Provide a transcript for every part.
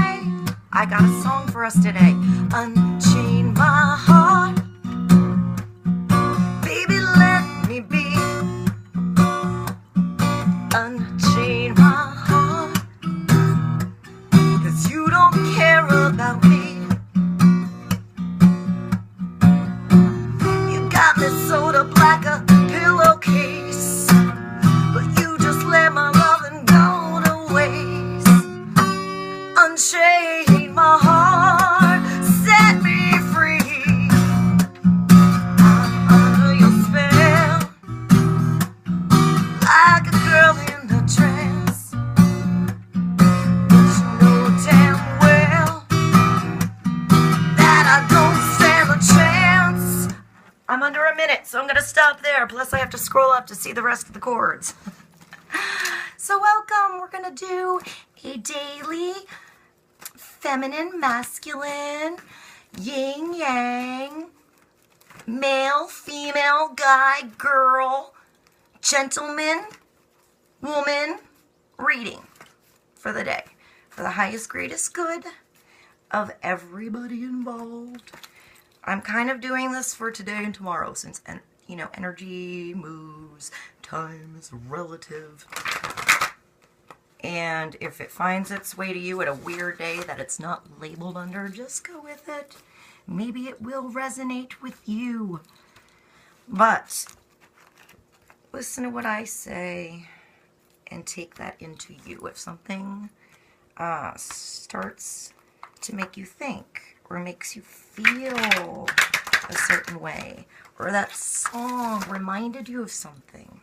way. I got a song for us today. Unchain my heart. Baby, let me be. Unchain my heart. 'Cause you don't care about me. You got me sewed up like a pillowcase, but you just let my loving go to waste. Unchain my heart, set me free. I'm under your spell, like a girl in a trance. But you know damn well that I don't stand a chance. I'm under a minute, so I'm gonna stop there. Plus I have to scroll up to see the rest of the chords. So welcome, we're gonna do a daily feminine, masculine, yin, yang, male, female, guy, girl, gentleman, woman reading for the day. For the highest, greatest good of everybody involved. I'm kind of doing this for today and tomorrow since, you know, energy moves, time is relative. And if it finds its way to you at a weird day that it's not labeled under, just go with it. Maybe it will resonate with you. But listen to what I say and take that into you. If something starts to make you think or makes you feel a certain way, or that song reminded you of something,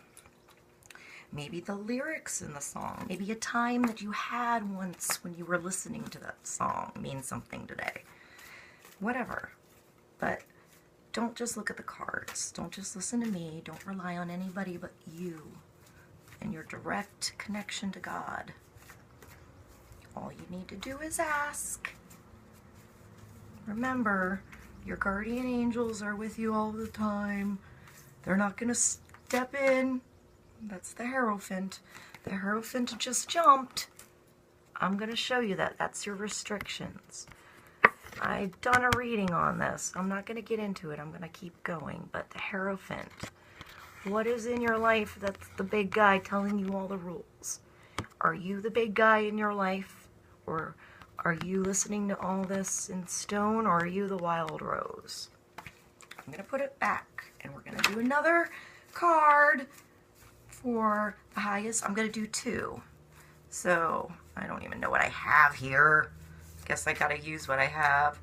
maybe the lyrics in the song, maybe a time that you had once when you were listening to that song means something today. Whatever. But don't just look at the cards. Don't just listen to me. Don't rely on anybody but you and your direct connection to God. All you need to do is ask. Remember, your guardian angels are with you all the time. They're not going to step in. That's the Hierophant. The Hierophant just jumped. I'm going to show you that. That's your restrictions. I've done a reading on this. I'm not going to get into it. I'm going to keep going. But the Hierophant. What is in your life that's the big guy telling you all the rules? Are you the big guy in your life? Or are you listening to all this in stone? Or are you the wild rose? I'm going to put it back. And we're going to do another card for the highest. I'm going to do two. So I don't even know what I have here. Guess I got to use what I have.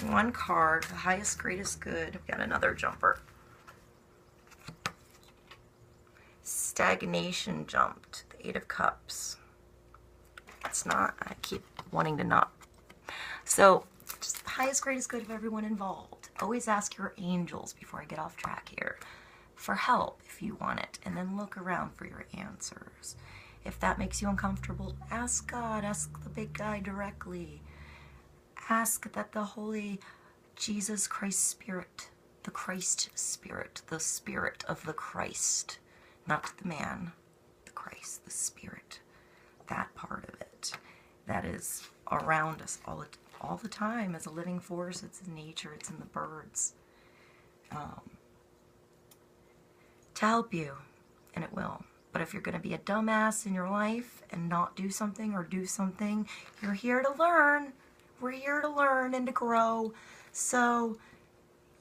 One card, the highest, greatest good. I've got another jumper. Stagnation jumped. The Eight of Cups. It's not, I keep wanting to not. So, just the highest, greatest good of everyone involved. Always ask your angels before I get off track here for help if you want it. And then look around for your answers. If that makes you uncomfortable, ask God. Ask the big guy directly. Ask that the Holy Jesus Christ Spirit, the Christ Spirit, the Spirit of the Christ, not the man, the Christ, the Spirit, that part of it, that is around us all the time as a living force. It's in nature, it's in the birds, to help you, and it will. But if you're going to be a dumbass in your life and not do something or do something, you're here to learn. We're here to learn and to grow. So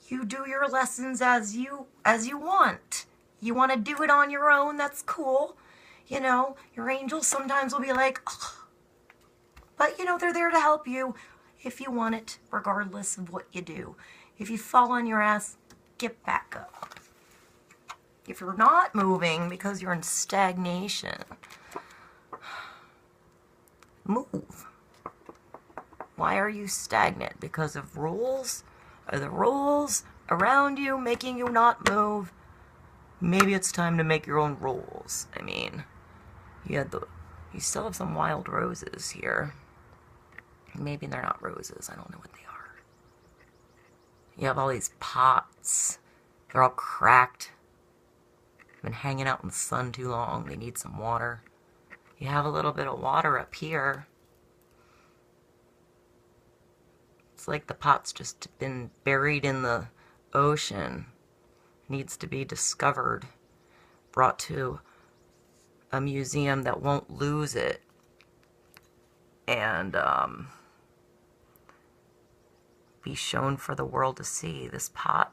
you do your lessons as you want. You want to do it on your own, that's cool. You know, your angels sometimes will be like, ugh. But you know, they're there to help you if you want it, regardless of what you do. If you fall on your ass, get back up. If you're not moving because you're in stagnation, move. Why are you stagnant? Because of rules? Are the rules around you making you not move? Maybe it's time to make your own rules. I mean, you still have some wild roses here. Maybe they're not roses. I don't know what they are. You have all these pots. They're all cracked. Been hanging out in the sun too long. They need some water. You have a little bit of water up here. It's like the pot's just been buried in the ocean. Needs to be discovered, brought to a museum that won't lose it, and be shown for the world to see. This pot,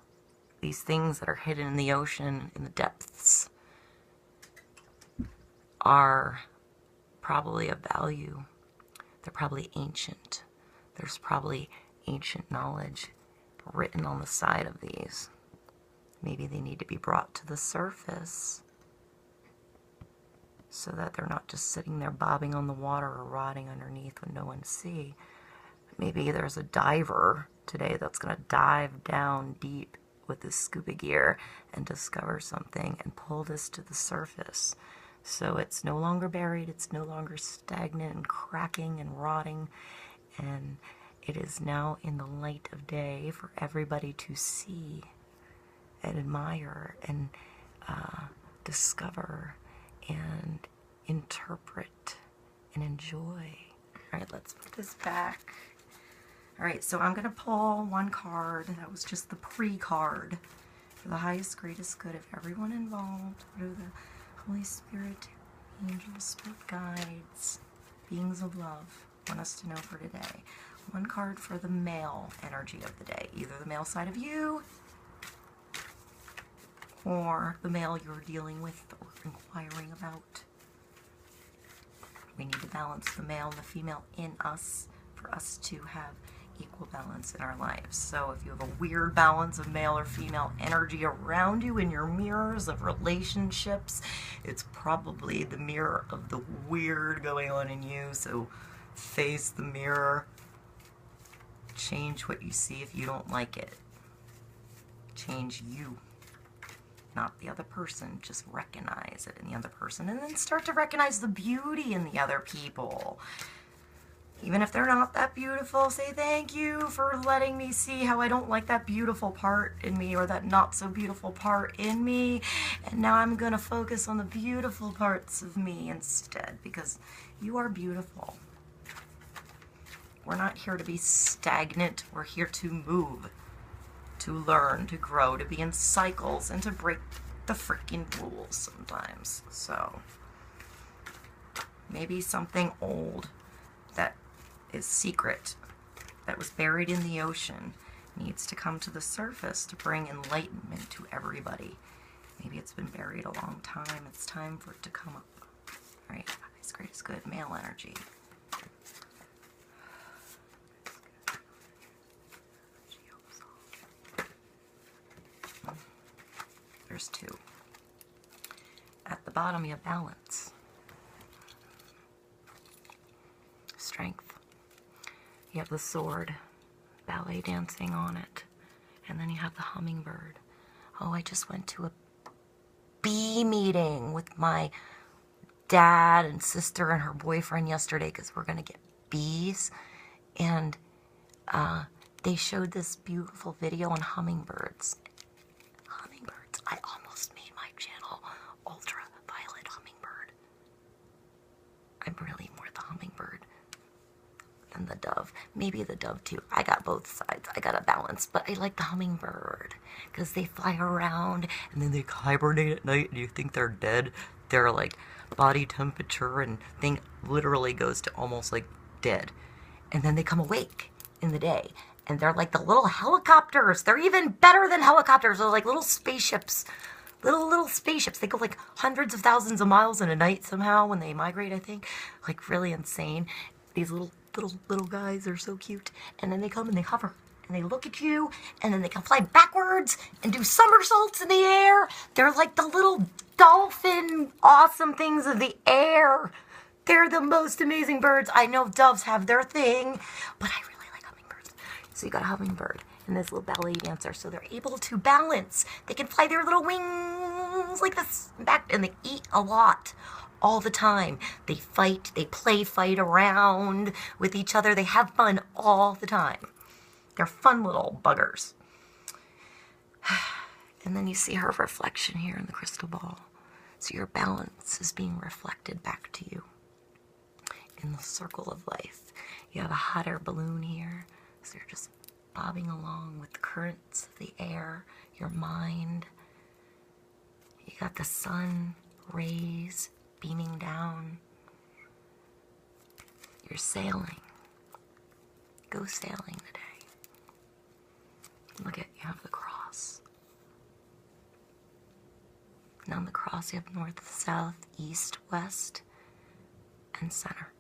these things that are hidden in the ocean, in the depths, are probably of value. They're probably ancient. There's probably ancient knowledge written on the side of these. Maybe they need to be brought to the surface so that they're not just sitting there bobbing on the water or rotting underneath with no one to see. Maybe there's a diver today that's going to dive down deep with his scuba gear and discover something and pull this to the surface. So it's no longer buried, it's no longer stagnant and cracking and rotting, and it is now in the light of day for everybody to see and admire and discover and interpret and enjoy. All right, let's put this back. All right, so I'm going to pull one card. That was just the pre-card for the highest, greatest good of everyone involved. What do the Holy Spirit, angels, spirit guides, beings of love want us to know for today? One card for the male energy of the day, either the male side of you or the male you're dealing with or inquiring about. We need to balance the male and the female in us for us to have equal balance in our lives. So if you have a weird balance of male or female energy around you in your mirrors of relationships, it's probably the mirror of the weird going on in you. So face the mirror, change what you see if you don't like it. Change you, not the other person. Just recognize it in the other person, and then start to recognize the beauty in the other people. Even if they're not that beautiful, say thank you for letting me see how I don't like that beautiful part in me or that not so beautiful part in me. And now I'm going to focus on the beautiful parts of me instead, because you are beautiful. We're not here to be stagnant. We're here to move, to learn, to grow, to be in cycles, and to break the freaking rules sometimes. So maybe something old that is secret, that was buried in the ocean, needs to come to the surface to bring enlightenment to everybody. Maybe it's been buried a long time. It's time for it to come up. All right, highest, greatest good, male energy. There's two. At the bottom, you have balance, strength. You have the sword, ballet dancing on it, and then you have the hummingbird. Oh, I just went to a bee meeting with my dad and sister and her boyfriend yesterday because we're going to get bees, and they showed this beautiful video on hummingbirds. Hummingbirds. I almost made my channel ultraviolet hummingbird. I'm really more the hummingbird than the dove. Maybe the dove too. I got both sides. I got a balance, but I like the hummingbird because they fly around and then they hibernate at night and you think they're dead. Their like body temperature and thing literally goes to almost like dead. And then they come awake in the day. And they're like the little helicopters. They're even better than helicopters. They're like little spaceships. Little spaceships. They go like hundreds of thousands of miles in a night somehow when they migrate, I think. Like really insane. These little guys are so cute. And then they come and they hover. And they look at you. And then they can fly backwards and do somersaults in the air. They're like the little dolphin awesome things of the air. They're the most amazing birds. I know doves have their thing. But I really like hummingbirds. So you got a hummingbird and this little ballet dancer. So they're able to balance. They can fly their little wings like this back. And they eat a lot. All the time. They fight, they fight around with each other. They have fun all the time. They're fun little buggers. And then you see her reflection here in the crystal ball. So your balance is being reflected back to you in the circle of life. You have a hot air balloon here. So you're just bobbing along with the currents of the air, your mind. You got the sun rays beaming down. You're sailing. Go sailing today. Look at, you have the cross. And on the cross you have north, south, east, west, and center.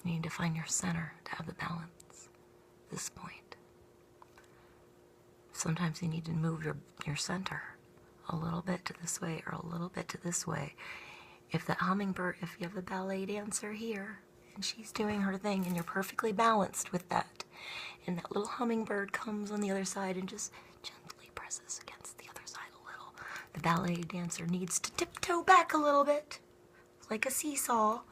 You need to find your center to have the balance. This point. Sometimes you need to move your center a little bit to this way or a little bit to this way. If the hummingbird, if you have the ballet dancer here and she's doing her thing and you're perfectly balanced with that, and that little hummingbird comes on the other side and just gently presses against the other side a little, the ballet dancer needs to tiptoe back a little bit, like a seesaw,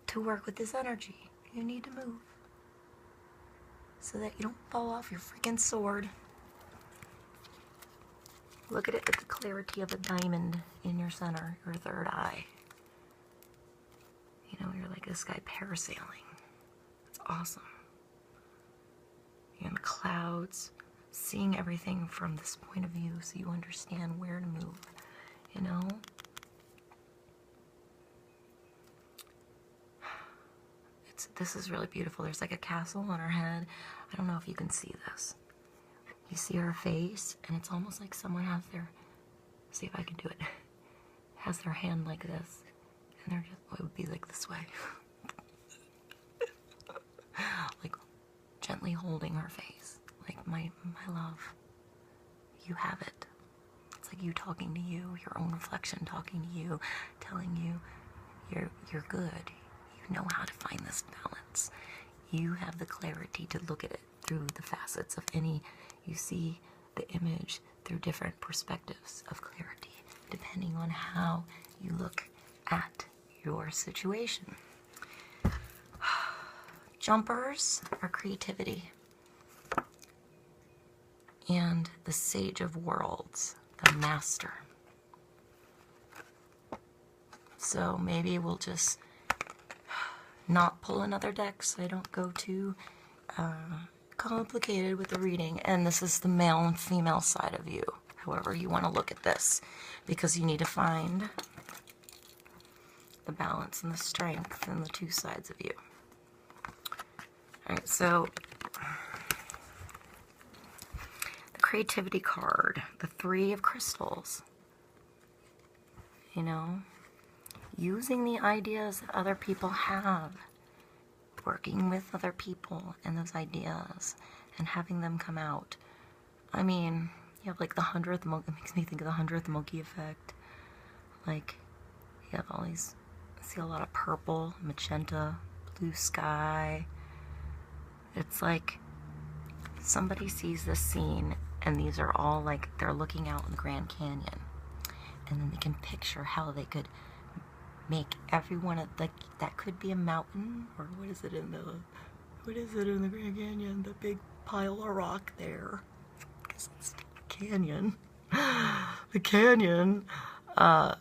to work with this energy. You need to move so that you don't fall off your freaking sword. Look at it with the clarity of a diamond in your center, your third eye. You know, you're like this guy parasailing. It's awesome. You're in the clouds, seeing everything from this point of view so you understand where to move, you know? This is really beautiful. There's like a castle on her head. I don't know if you can see this. You see her face, and it's almost like someone has their, see if I can do it, has their hand like this, and they're just, it would be like this way. Like gently holding her face. Like, my love, you have it. It's like you talking to you, your own reflection talking to you, telling you you're good. You know how to find this balance. You have the clarity to look at it through the facets of any, you see the image through different perspectives of clarity, depending on how you look at your situation. Jumpers are creativity. And the Sage of Worlds, the Master. So maybe we'll just not pull another deck so I don't go too complicated with the reading. And this is the male and female side of you, however you want to look at this, because you need to find the balance and the strength in the two sides of you. Alright, so the creativity card, the Three of Crystals, you know, using the ideas that other people have, working with other people and those ideas and having them come out. I mean, you have like the 100th monkey, it makes me think of the 100th monkey effect. Like, you have all these, I see a lot of purple, magenta, blue sky. It's like somebody sees this scene and these are all like, they're looking out in the Grand Canyon, and then they can picture how they could make everyone, like, that could be a mountain, or what is it in the Grand Canyon, the big pile of rock there, because it's the canyon, the canyon, and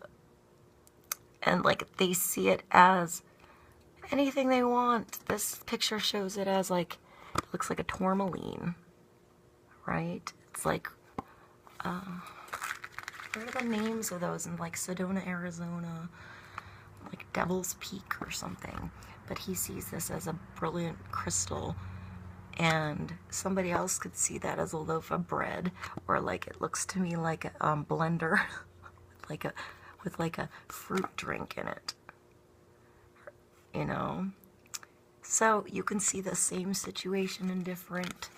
like they see it as anything they want. This picture shows it as like, it looks like a tourmaline, right? It's like, what are the names of those in like Sedona, Arizona? Like Devil's Peak or something. But he sees this as a brilliant crystal, and somebody else could see that as a loaf of bread, or like, it looks to me like a blender with like a fruit drink in it, you know. So you can see the same situation in different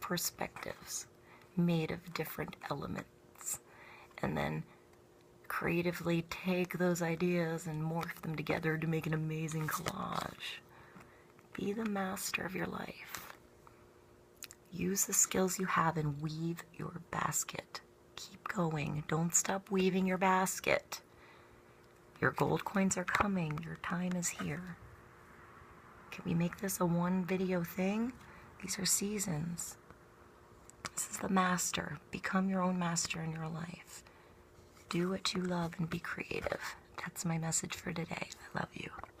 perspectives, made of different elements, and then creatively take those ideas and morph them together to make an amazing collage. Be the master of your life. Use the skills you have and weave your basket. Keep going. Don't stop weaving your basket. Your gold coins are coming. Your time is here. Can we make this a one video thing? These are seasons. This is the master. Become your own master in your life. Do what you love and be creative. That's my message for today. I love you.